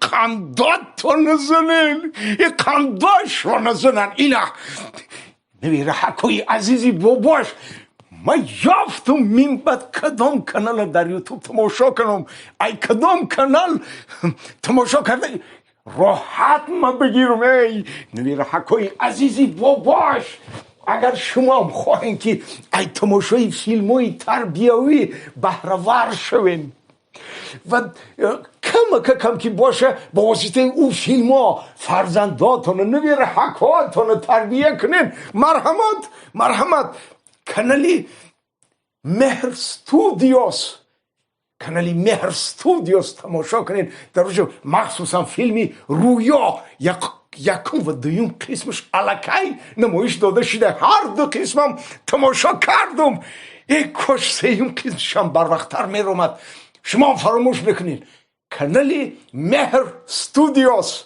قندات تو نزنین قنداش رو نزنن اینا نویره حکوی عزیزی باباش من یافتم من بعد کدام کانال در یوتیوب تماشا کنم ای کدام کانال تماشا کرده راحت من بگیرم ای نویره حکوی عزیزی باباش اگر شما هم خواهین که ای تماشای فیلم های تربیوی بهره‌ور شوین و کم که باشه با واسطه او فیلم ها فرزنداتون نویر حکاتون تربیه کنین مرحمت کانالی مهر استودیوس تماشا کنین در روش مخصوصا فیلمی رویا یکم و دویم قسمش الکی نمایش داده شده هر دو قسمم تماشا کردم ای کاش سیم قسمش هم بر وقتتر می اومد شما هم فراموش بکنین کانالی مهر استودیوس